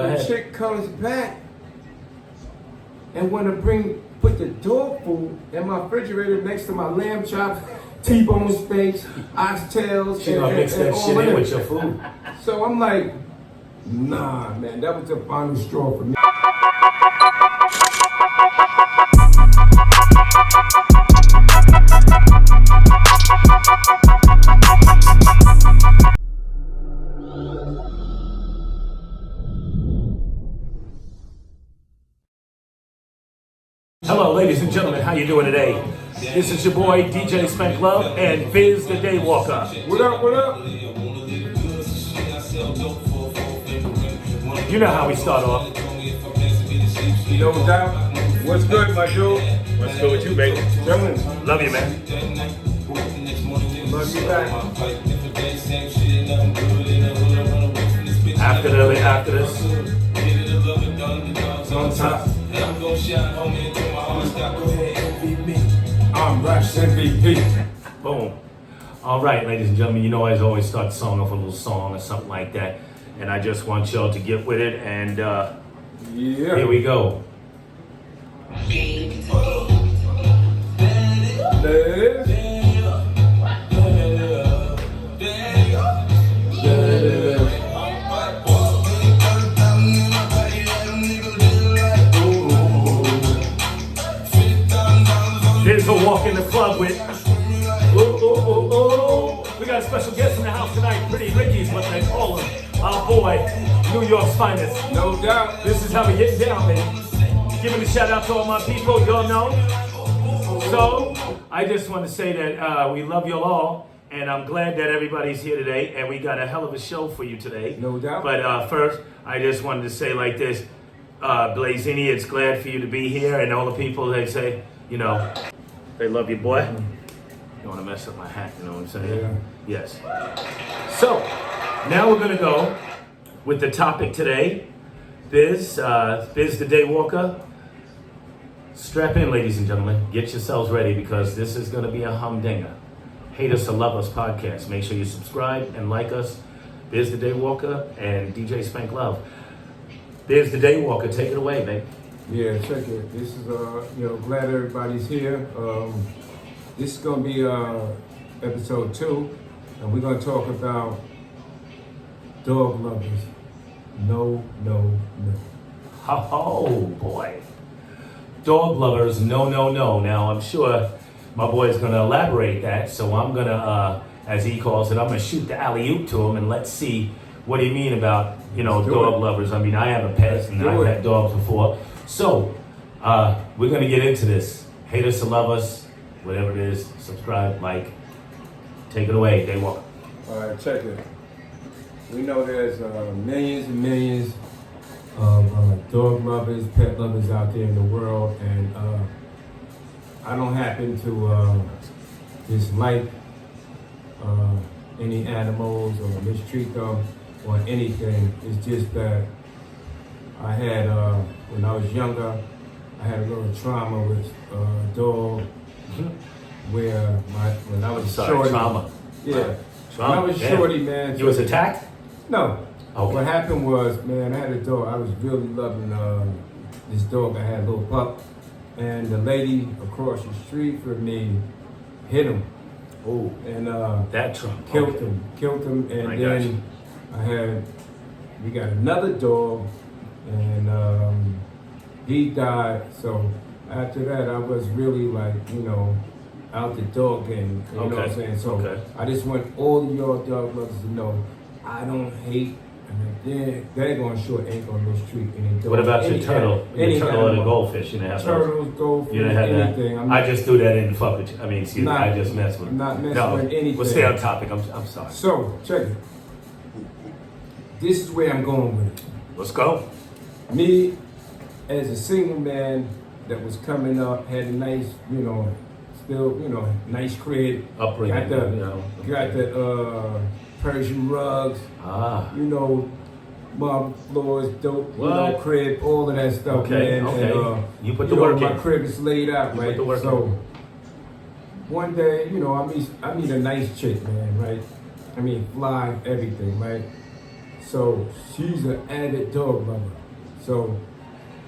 The chick comes back and want to put the dog food in my refrigerator next to my lamb chops, T-bone steaks, oxtails, She gonna mix that shit in with your food. So I'm like, nah, man, that was the final straw for me. Hello, ladies and gentlemen. How you doing today? This is your boy DJ Spank Love and Biz the Daywalker. What up? What up? You know how we start off. No doubt. What's good, my dude? What's good with you, baby? Gentlemen, Love you, man. love you back. After this. On top. I'm Raps MVP. Boom. All right, ladies and gentlemen. You know I always start the song off with a little song or something like that, and I just want y'all to get with it. And here we go. There it is. Here's a walk in the club with. We got a special guest in the house tonight. Pretty Ricky's what they call him. Our boy, New York's finest. No doubt. This is how we getting down, man. Giving a shout out to all my people, y'all know. So, I just want to say that we love y'all all, and I'm glad that everybody's here today, and we got a hell of a show for you today. No doubt. But first, I just wanted to say like this, Blazini, it's glad for you to be here, and all the people that say, you know, they love you, boy. You don't want to mess up my hat, you know what I'm saying? Yeah. Yes. So, now we're going to go with the topic today. Biz the Daywalker. Strap in, ladies and gentlemen. Get yourselves ready because this is going to be a humdinger. Hate Us or Love Us podcast. Make sure you subscribe and like us. Biz the Daywalker and DJ Spank Love. Biz the Daywalker. Take it away, babe. Yeah, check it. This is glad everybody's here. This is gonna be episode 2, and we're gonna talk about dog lovers. No. Oh boy. Dog lovers, no. Now I'm sure my boy is gonna elaborate that, so I'm gonna, as he calls it, I'm gonna shoot the alley-oop to him and let's see what do you mean about, dog lovers. I mean, I have a pet and I've had dogs before. So, we're gonna get into this. Hate us or love us, whatever it is, subscribe, like, take it away, Daywalker. All right, check it. We know there's millions and millions of dog lovers, pet lovers out there in the world, and I don't happen to dislike any animals or mistreat them or anything. It's just that I had, when I was younger, I had a little trauma with a dog where when I was shorty. Trauma. Yeah. Trauma. When I was shorty, man. You was attacked? No. Okay. What happened was, man, I had a dog. I was really loving this dog. I had a little pup. And the lady across the street from me hit him. Oh. And that trauma. killed him. And I then we got another dog. And he died. So after that, I was really like, out the dog game. You know what I'm saying? So I just want all of y'all dog lovers to know I don't hate, and they're going short ain't going to mistreat any dog. What about your turtle? Your turtle and a goldfish? You didn't have turtles, goldfish, you didn't have anything. That? I just threw that in to fuck with you. I mean, excuse me, I just messed with it. I'm not messing with anything. We'll stay on topic. I'm sorry. So, check it. This is where I'm going with it. Let's go. Me, as a single man that was coming up, had a nice, nice crib. Upbringing. Got the Persian rugs. Marble floors, dope, crib, all of that stuff, man. Okay. And, you put the work in. My crib is laid out, you right? Put the work so in. One day, I meet a nice chick, man, right? I mean, fly, everything, right? So she's an avid dog lover. So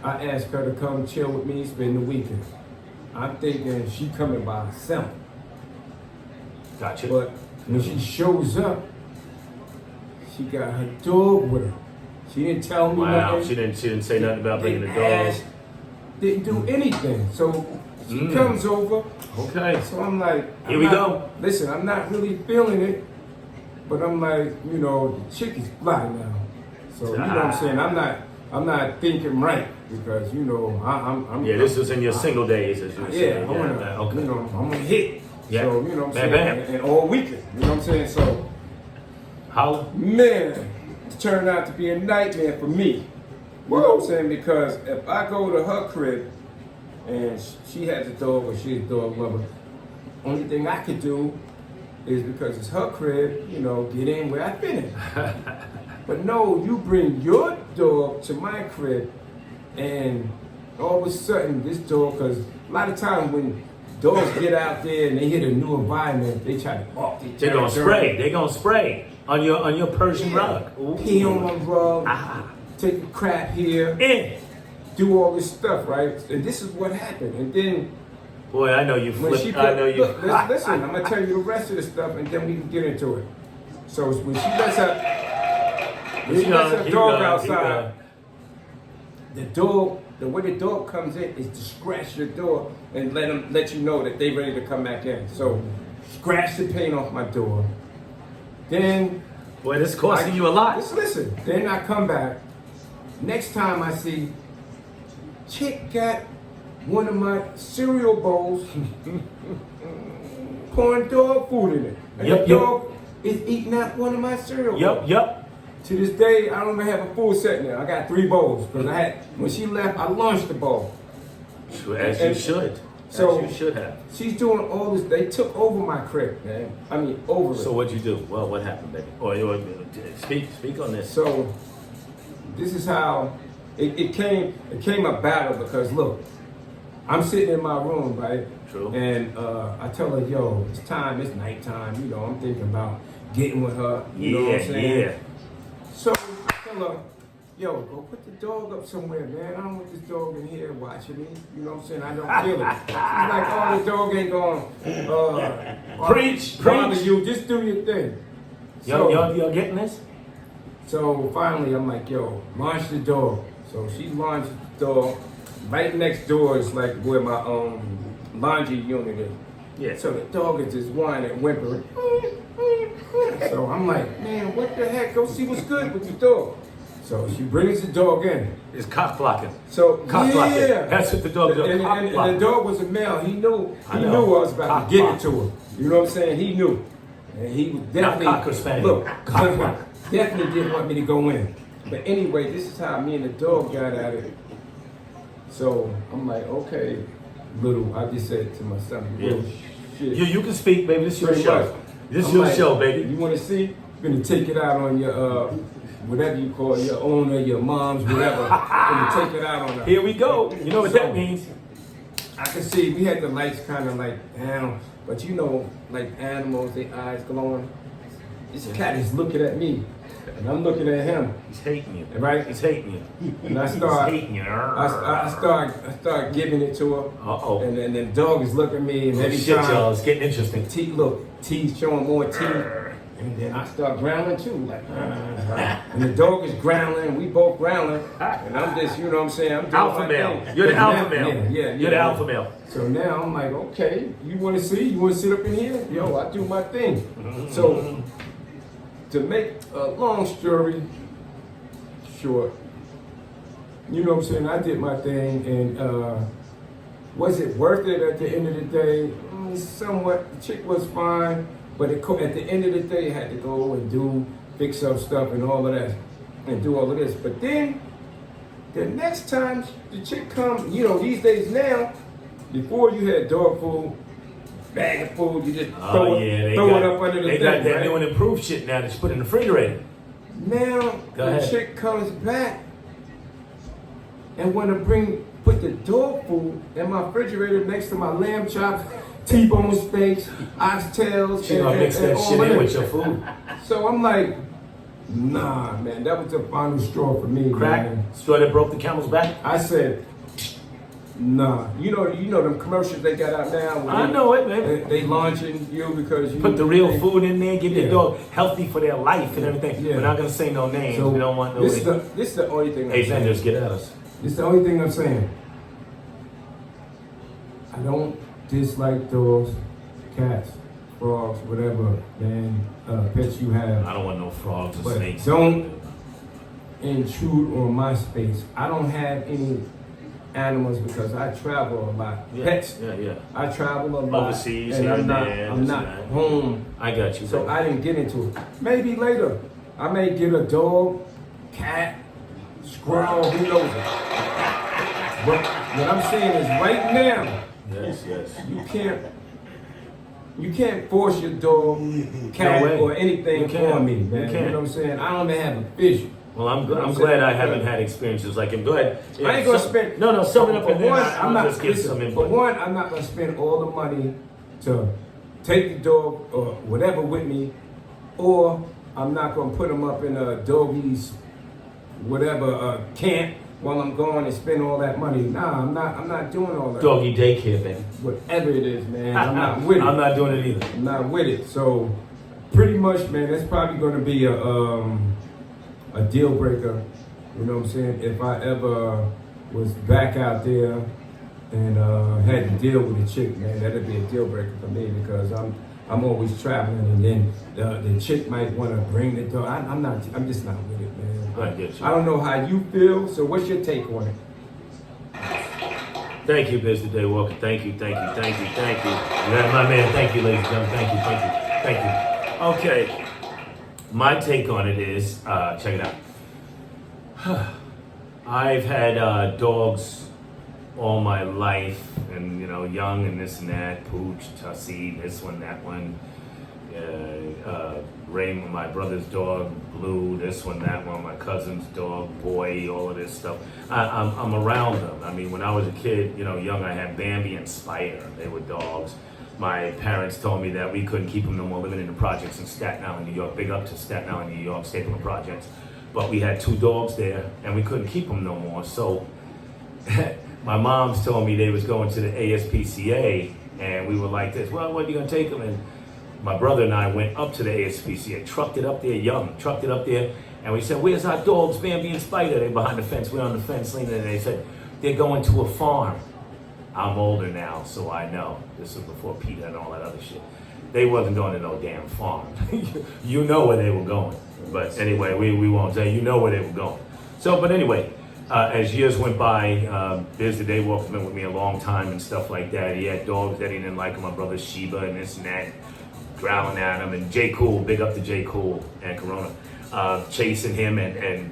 I asked her to come chill with me, spend the weekend. I'm thinking she coming by herself. Gotcha. But when she shows up, she got her dog with her. She didn't tell me Wow, nothing. she didn't say nothing about bringing the Didn't dog. ask, didn't do anything. So she Mm. comes over. Okay. So I'm like, Here we go. Listen, I'm not really feeling it, but I'm like, the chick is fly now. So you know what I'm saying? I'm not thinking right because I'm Yeah, this was in your single days, as you yeah, said. I wanna, Okay. I'm gonna hit. Yeah. So you know what I'm Bam, saying? bam. And all weekend, you know what I'm saying? So Holla. man, it turned out to be a nightmare for me. You know what I'm saying? Because if I go to her crib and she has a dog or she's a dog lover, only thing I could do is because it's her crib, get in where I fit in. But no, you bring your dog to my crib and all of a sudden this dog, because a lot of times when dogs get out there and they hit a new environment, they try to walk. They're gonna spray. They're gonna spray on your Persian rug. Ooh. Pee on my rug, Ah. take a crap here, Eh. do all this stuff, right? And this is what happened. And then Boy, I know you when she flipped. I know you. look, listen, I'm gonna tell you the rest of the stuff, and then we can get into it. So when she lets her dog outside, the way the dog comes in is to scratch your door and let you know that they ready to come back in. So scratch the paint off my door. Then Boy, this is costing you a lot. Just listen. Then I come back. Next time I see chick got one of my cereal bowls, pouring dog food in it. And Yep, the yep. dog is eating out one of my cereal bowls. Yep. To this day, I don't even have a full set now. I got 3 bowls. Because when she left, I launched the bowl. As you should. So As you should have. she's doing all this. They took over my crib, man. I mean, over it. So what'd you do? Well, what happened, baby? Or speak on this. So this is how it came. It came a battle because look, I'm sitting in my room, right? True. And I tell her, yo, it's time. It's nighttime. I'm thinking about getting with her. You know what I'm saying? Yeah. So I tell her, yo, go put the dog up somewhere, man. I don't want this dog in here watching me. You know what I'm saying? I don't feel it. She's like, oh, the dog ain't going Preach. bother you. Just do your thing. Y'all getting this? So finally, I'm like, yo, launch the dog. So she launched the dog. Right next door is like where my laundry unit is. Yeah. So the dog is just whining and whimpering. So I'm like, man, what the heck? Go see what's good with the dog. So she brings the dog in. It's cock blocking. So Cock blocking. yeah, That's what the dog does. and, Cock and blocking. the dog was a male. He knew I I know. was about Cock to give block. it to her. You know what I'm saying? He knew, and he was definitely cock or spaniel. look. Cock block. Definitely didn't want me to go in. But anyway, this is how me and the dog got at it. So I'm like, okay, little. I just said to my son, little shit. You can speak, baby. This is your Pretty show. much. This is I'm your like, show, baby. You want to see? You're gonna take it out on your whatever you call it, your owner, your mom's, whatever. Gonna take it out on her. Here we go. You know what that means? I can see we had the lights kind of like down, but like animals, their eyes glowing. This cat is looking at me, and I'm looking at him. He's hating you. Right? He's hating you. And I He's start, hating you. I start giving it to her. Uh-oh. And then the dog is looking at me, and Oh, every shit, time y'all. It's getting interesting. teeth showing more teeth. And then I start growling too, like, and the dog is growling, we both growling, and I'm just, you know what I'm saying? I'm doing Alpha my male. thing. You're the But alpha now- male. Yeah. You're the alpha male. So now I'm like, okay, you want to see? You want to sit up in here? Yo, I do my thing. So to make a long story short, you know what I'm saying? I did my thing, and was it worth it at the end of the day? Somewhat. The chick was fine, but at the end of the day, I had to go and fix up stuff and all of that, and do all of this. But then the next time the chick come, these days now, before you had dog food, bag of food, you just throw it up under the They thing, got that right? new and improved shit now that's put in the refrigerator. Now Go the ahead. chick comes back and want to put the dog food in my refrigerator next to my lamb chops, T-bone steaks, oxtails, She gonna mix that all shit of in that. with your food. So I'm like, Nah, man, that was the final straw for me, Crack? man. Straw that broke the camel's back? I said, nah. You know them commercials they got out now. Where I know it, man. They launching you because you Put the real food in there, give Yeah. your dog healthy for their life and everything. Yeah. We're not gonna say no names. So we don't want no. this is the only thing. Hey, I'm saying. vendors, get at us. This is the only thing I'm saying. I don't dislike dogs, cats, frogs, whatever, man, pets you have. I don't want no frogs or But snakes. don't intrude on my space. I don't have any animals because I travel a lot. Yeah, Pets, yeah. I travel a lot. Overseas, and here I'm and not, there, I'm this not and that. home. I got you. So bro. I didn't get into it. Maybe later. I may get a dog, cat, squirrel, who knows it. But what I'm saying is right now, Yes. you can't force your dog, cat, No way. or anything You can't. on me, You man. You, can't. know what I'm saying? I don't even have a fish. Well, I'm You know what I'm saying? glad I haven't had experiences like him. Go ahead. Yeah, I ain't gonna so- spend. No, sum it up For and then one, I'll I'm not. just give some Listen, input. for one, I'm not gonna spend all the money to take the dog or whatever with me, or I'm not gonna put him up in a doggy's whatever camp while I'm gone and spend all that money. Nah, I'm not. I'm not doing all that. Doggy daycare, baby. Whatever it is, man, I'm not with it. I'm not doing it either. I'm not with it. So, pretty much, man, that's probably going to be a deal breaker. You know what I'm saying? If I ever was back out there and had to deal with a chick, man, that'd be a deal breaker for me because I'm always traveling, and then the chick might want to bring the dog. I'm just not with it, man. I get you. I don't know how you feel. So, what's your take on it? Thank you, Biz Day Walker. Thank you. Yeah, my man, thank you, ladies and gentlemen. Thank you. Okay. My take on it is, check it out. I've had dogs all my life, and young and this and that, Pooch, Tussie, this one, that one. Raymond, my brother's dog, Blue, this one, that one, my cousin's dog, Boy, all of this stuff. I'm around them. I mean, when I was a kid, young, I had Bambi and Spider. They were dogs. My parents told me that we couldn't keep them no more living in the projects in Staten Island, New York. Big up to Staten Island, New York, Stapleton Projects. But we had 2 dogs there, and we couldn't keep them no more. So my mom's told me they was going to the ASPCA, and we were like this, well, what are you going to take them? And my brother and I went up to the ASPCA, trucked it up there, and we said, where's our dogs, Bambi and Spider? They're behind the fence, we're on the fence leaning, and they said, they're going to a farm. I'm older now, so I know. This was before PETA and all that other shit. They wasn't going to no damn farm. You know where they were going. But anyway, we won't say, you know where they were going. So, but anyway, as years went by, Biz the Day Walker's been with me a long time and stuff like that. He had dogs that he didn't like, my brother Sheba and this and that, growling at him. And J. Cool, big up to J. Cool and Corona, chasing him. And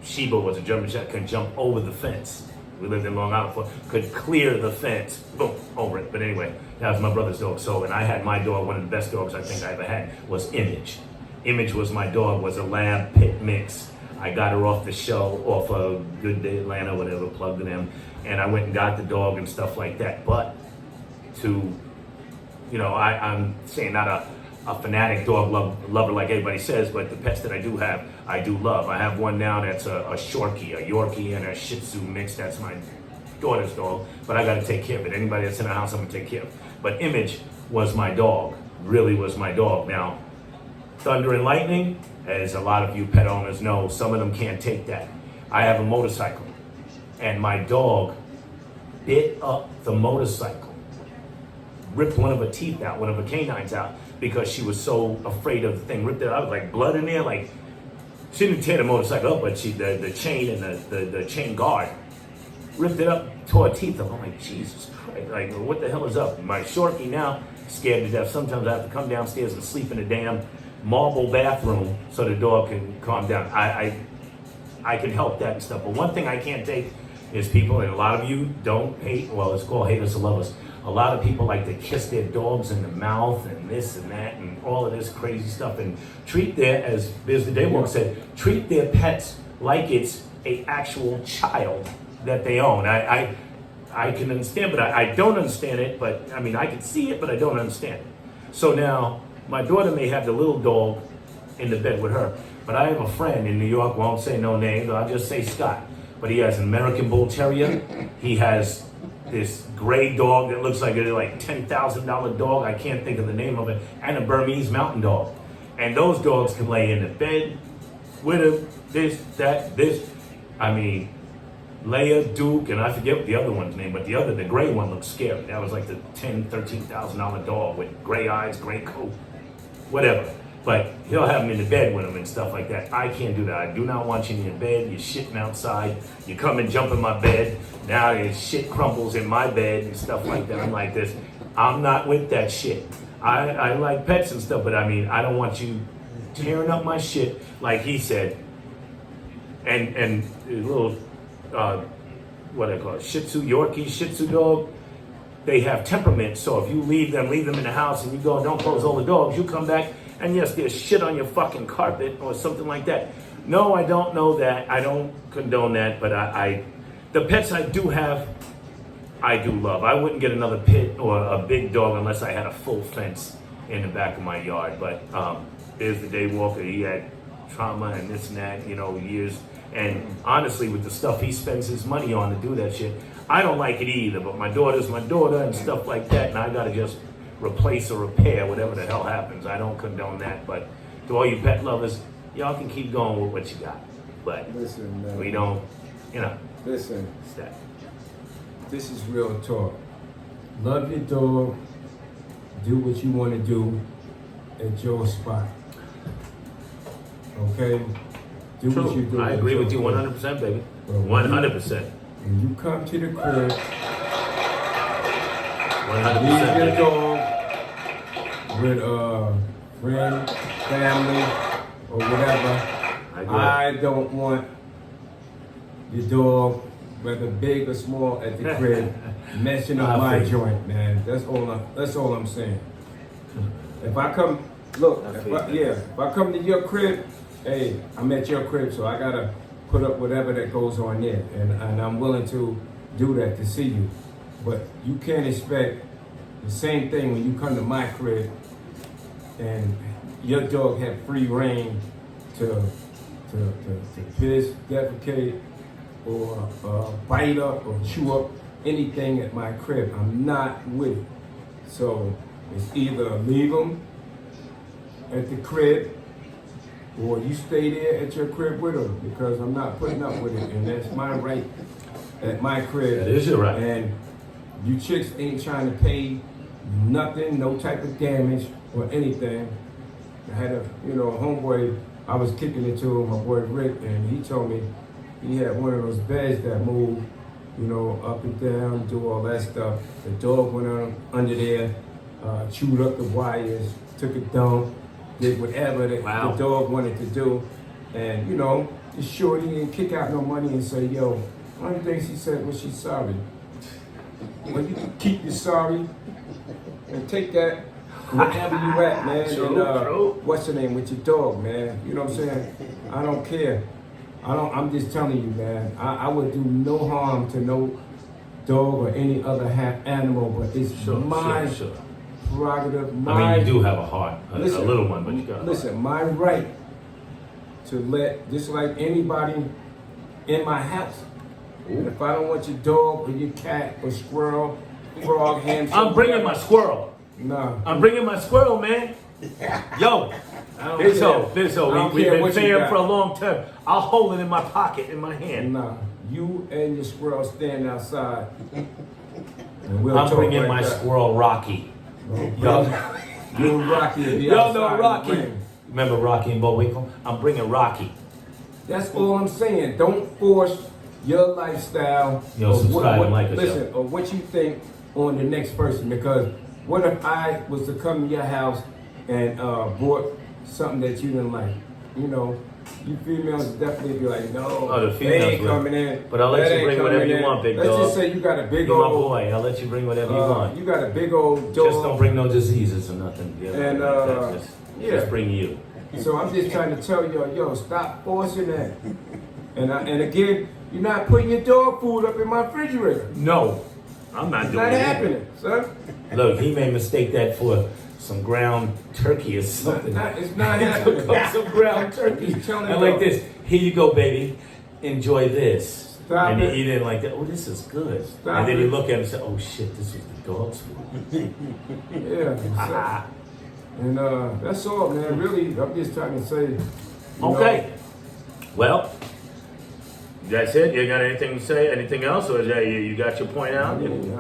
Sheba was a German Shepherd, could jump over the fence. We lived in Long Island, could clear the fence, boom, over it. But anyway, that was my brother's dog. So, and I had my dog, one of the best dogs I think I ever had, was Image. Image was my dog, was a lab pit mix. I got her off the show, off of Good Day Atlanta, whatever, plugged in, and I went and got the dog and stuff like that. But I'm saying not a fanatic dog lover like everybody says, but the pets that I do have, I do love. I have one now that's a Shorkie, a Yorkie, and a Shih Tzu mix. That's my daughter's dog, but I got to take care of it. Anybody that's in the house, I'm gonna take care of. But Image was my dog, really was my dog. Now, Thunder and Lightning, as a lot of you pet owners know, some of them can't take that. I have a motorcycle, and my dog bit up the motorcycle, ripped one of her teeth out, one of her canines out, because she was so afraid of the thing. Ripped it out, like blood in there, like she didn't tear the motorcycle up, but the chain and the chain guard ripped it up, tore her teeth up. I'm like, Jesus Christ, like what the hell is up? My Shorkie now, scared to death. Sometimes I have to come downstairs and sleep in the damn marble bathroom so the dog can calm down. I can help that and stuff. But one thing I can't take is people, and a lot of you don't hate, well, it's called hate us or love us. A lot of people like to kiss their dogs in the mouth and this and that and all of this crazy stuff, and treat their, as Biz the Day Walker said, treat their pets like it's a actual child that they own. I can understand, but I don't understand it. But I mean, I can see it, but I don't understand it. So now my daughter may have the little dog in the bed with her, but I have a friend in New York, won't say no names, I'll just say Scott. But he has an American Bull Terrier. He has this gray dog that looks like a $10,000 dog. I can't think of the name of it. And a Burmese mountain dog. And those dogs can lay in the bed with him, this. I mean, Leia, Duke, and I forget the other one's name, but the gray one looks scary. That was like the $13,000 dog with gray eyes, gray coat, whatever. But he'll have him in the bed with him and stuff like that. I can't do that. I do not want you in your bed. You're shitting outside. You come and jump in my bed. Now your shit crumbles in my bed and stuff like that. I'm like this. I'm not with that shit. I like pets and stuff, but I mean, I don't want you tearing up my shit like he said. And a little, what do I call it, Shih Tzu, Yorkie, Shih Tzu dog, they have temperament. So if you leave them in the house and you go, don't close all the dogs, you come back and yes, there's shit on your fucking carpet or something like that. No, I don't know that. I don't condone that, but the pets I do have, I do love. I wouldn't get another pit or a big dog unless I had a full fence in the back of my yard. But there's the Daywalker. He had trauma and this and that, years. And honestly, with the stuff he spends his money on to do that shit, I don't like it either. But my daughter's my daughter and stuff like that, and I gotta just replace or repair whatever the hell happens. I don't condone that. But to all you pet lovers, y'all can keep going with what you got. But Listen, man. we don't, Listen, it's that. this is real talk. Love your dog. Do what you want to do at your spot. Okay? Do what you True. do. I at agree your with you spot. 100%, baby. Well, when you- 100%. When you come to the crib, 100%. leave your baby. dog with a friend, family, or whatever. I agree. I don't want your dog, whether big or small, at the crib, messing up I my feel you. joint, man. That's all I'm saying. If I come, look, I if feel I, that. yeah, if I come to your crib, hey, I'm at your crib, so I gotta put up whatever that goes on there, and I'm willing to do that to see you. But you can't expect the same thing when you come to my crib and your dog have free reign to piss, defecate, or bite up or chew up anything at my crib. I'm not with it. So it's either leave them at the crib or you stay there at your crib with them, because I'm not putting up with it, and that's my right at my crib. That is your right. And you chicks ain't trying to pay nothing, no type of damage or anything. I had a homeboy, I was kicking it to him, my boy Rick, and he told me he had one of those beds that moved, up and down, do all that stuff. The dog went under there, chewed up the wires, took it down, did whatever the dog wanted to do. And, the shorty didn't kick out no money and say, yo, one of the things he said was she's sorry. Well, you can keep your sorry and take that wherever you at, man. True. What's the name with your dog, man? You know what I'm saying? I don't care. I'm just telling you, man. I would do no harm to no dog or any other animal, but it's my Sure. prerogative. I mean, you do have a heart, a little one, but you got a heart. Listen, my right to let, just like anybody in my house. And if I don't want your dog or your cat or squirrel, frog, hamster, I'm bringing my squirrel. No. I'm bringing my squirrel, man. Yo, this hoe. We've care been what you fair got. for a long time. I'll hold it in my pocket, in my hand. Nah, you and your squirrel stand outside. And we'll I'm talk bringing like my that. squirrel Rocky. Yo, you and Rocky will be Y'all know outside in the Rocky. rain. Remember Rocky and Bullwinkle? I'm bringing Rocky. That's all I'm saying. Don't force your lifestyle. Yo, or subscribe and like the listen, show. or what you think on the next person. Because what if I was to come to your house and brought something that you didn't like? You females definitely be like, no, Oh, the they females ain't will. coming in. But I'll let That you ain't bring whatever coming you in. want, big Let's dog. just say you got a big You're my old, boy. I'll let you bring whatever you want. you got a big old dog. Just don't bring no diseases or nothing. And, Just bring you. So I'm just trying to tell you, yo, stop forcing that. And again, you're not putting your dog food up in my refrigerator. No, I'm not It's doing not it. happening, son. Look, he may mistake that for some ground turkey or something. It's not He happening. took up some ground turkey. He's telling And you. like this, here you go, baby. Enjoy this. Stop and it. he didn't like that. Oh, this is good. Stop and then he it. looked at him and said, oh shit, this was the dog's food. Yeah. And that's all, man. Really, I'm just trying to say. you know, Okay. Well, that's it. You got anything to say? Anything else, or is that you got your point I out? mean,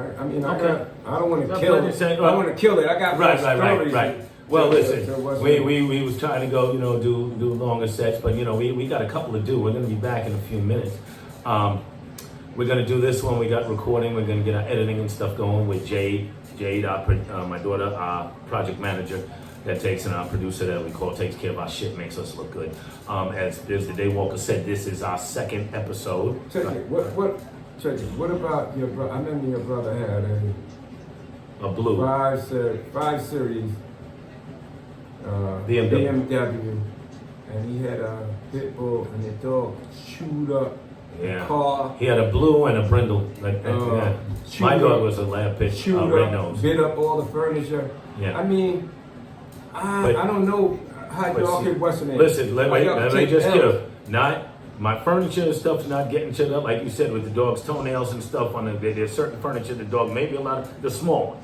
Okay. I don't want to That's kill what you it. said. I don't want to kill it. I got Right. stories. Well, to listen, what's we was trying to go, do longer sets, but we got a couple to do. We're gonna be back in a few minutes. We're gonna do this one. We got recording. We're gonna get our editing and stuff going with Jade, my daughter, our project manager that takes, and our producer that we call takes care of our shit, makes us look good. As the Daywalker said, this is our second episode. Check it. What about your brother? I remember your brother had A blue. five series BMW. BMW, and he had a pit bull, and the dog chewed up the Yeah. car, He had a blue and a brindle. Yeah. chewed My dog up- was a lab pitch, chewed red up, nose. bit up all the furniture. Yeah. I mean, I But- don't know how But y'all see, could what's the name? Listen, let How me y'all take just L's. give. Not my furniture and stuff's not getting chewed up, like you said, with the dog's toenails and stuff on it. There's certain furniture the dog maybe allowed, the small one,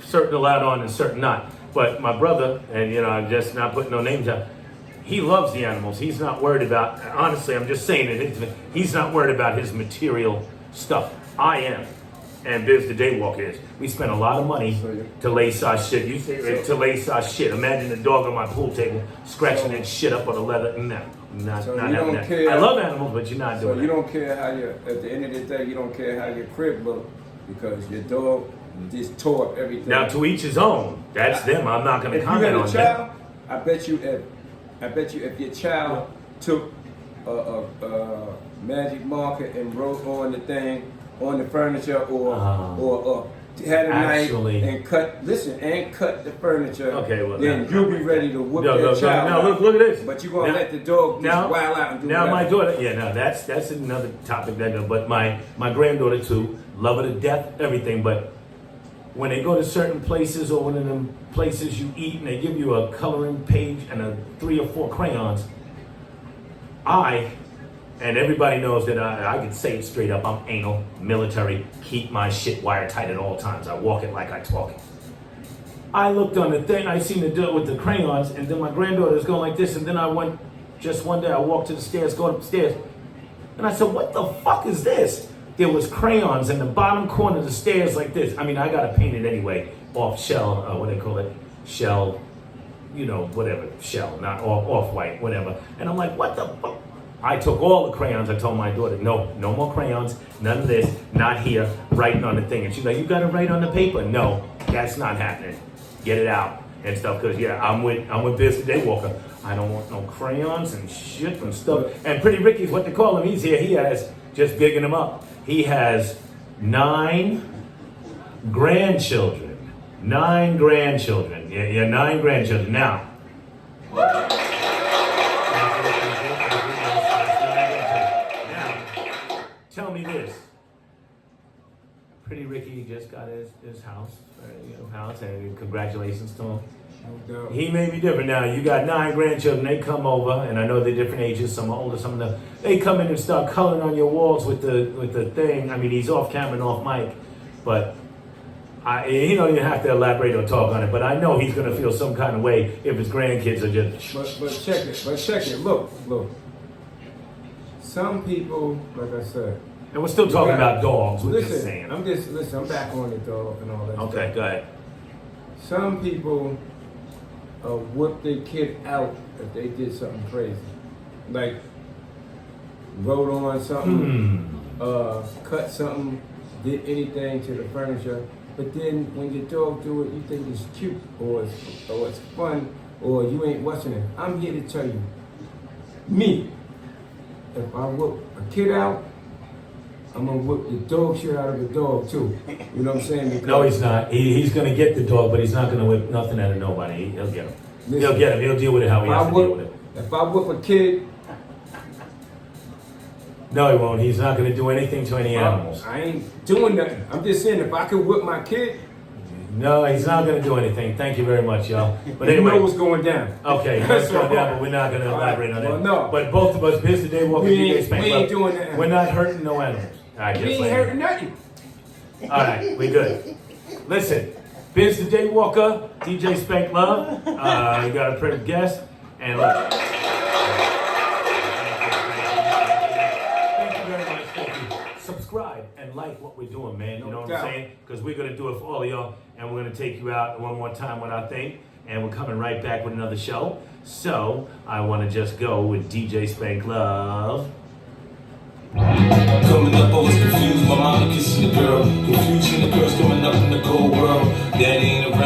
certain allowed on and certain not. But my brother, and I'm just not putting no names out. He loves the animals. He's not worried about. Honestly, I'm just saying it. He's not worried about his material stuff. I am, and Biz the Daywalker is. We spent a lot of money to lace our shit. To lace our shit. Imagine the dog on my pool table scratching that shit up on the leather. No, not So not you having don't that. care- I love animals, but you're not So doing you that. don't care how at the end of the day, you don't care how your crib look because your dog just tore up everything. Now, to each his own. That's them. I'm not going to if you had comment a on child, that. I bet you if your child took a magic marker and wrote on the thing on the furniture or had a Actually- knife and cut the furniture. Okay, well, then now- you'll be ready to whoop No, that child. now out. look at this. But you're gonna Now- let the dog just now- wild out and do Now my whatever. daughter, yeah, no, that's another topic. But my granddaughter too, love her to death, everything. But when they go to certain places or one of them places you eat and they give you a coloring page and 3 or 4 crayons, and everybody knows that I can say it straight up. I'm anal, military, keep my shit wiretight at all times. I walk it like I talk it. I looked on the thing, I seen the dude with the crayons, and then my granddaughter's going like this, and then just one day I walked to the stairs, going upstairs, and I said, what the fuck is this? There was crayons in the bottom corner of the stairs like this. I mean, I got it painted anyway, off shell, what do they call it? Shell, whatever, shell, not off-white, whatever. And I'm like, what the fuck? I took all the crayons. I told my daughter, no more crayons, none of this, not here, writing on the thing. And she's like, you got to write on the paper. No, that's not happening. Get it out and stuff. Because, I'm with Biz the Daywalker. I don't want no crayons and shit and stuff. And Pretty Ricky's what they call him. He's here. He has, just bigging him up, he has 9 grandchildren. 9 grandchildren. Yeah, 9 grandchildren. Now, tell me this. Pretty Ricky just got his house, and congratulations to him. No doubt. He may be different now. You got 9 grandchildren. They come over, and I know they're different ages. Some are older, some are. They come in and start coloring on your walls with the thing. I mean, he's off camera and off mic, but you have to elaborate or talk on it. But I know he's gonna feel some kind of way if his grandkids are just. But check it. Look. Some people, like I said. And we're still talking about dogs. We're Listen, just saying. I'm back on the dog and all that. Okay, stuff. go ahead. Some people whip their kid out if they did something crazy, like wrote on something, cut something, did anything to the furniture. But then when your dog do it, you think it's cute or it's fun or you ain't watching it. I'm here to tell you, me, if I whip a kid out, I'm gonna whip the dog shit out of the dog too. You know what I'm saying? Because No, he's not. He's going to get the dog, but he's not going to whip nothing out of nobody. He'll get him. Listen, He'll get him. He'll deal with it how he has to deal with it. if I whip a kid, No, he won't. He's not going to do anything to any animals. I ain't doing nothing. I'm just saying, if I could whip my kid, No, he's not going to do anything. Thank you very much, y'all. But You know anyway, what's going down. okay, that's going down, but we're not going to elaborate on that. Well, no. But both of us, here's the day walking We DJ ain't- Spank we Love. ain't doing that. We're not hurting no animals. All right, We just ain't like hurting nothing. All right, we good. Listen, Biz the Daywalker, DJ Spank Love. You got a pretty guest, and look. Thank you very much. Thank you. Subscribe and like what we're doing, man. You know what I'm saying? Because we're gonna do it for all of y'all, and we're gonna take you out one more time with our thing, and we're coming right back with another show. So I want to just go with DJ Spank Love. Coming up, I was confused. My mama kissing the girl. Confusion, the girls coming up in the cold world. Daddy ain't around.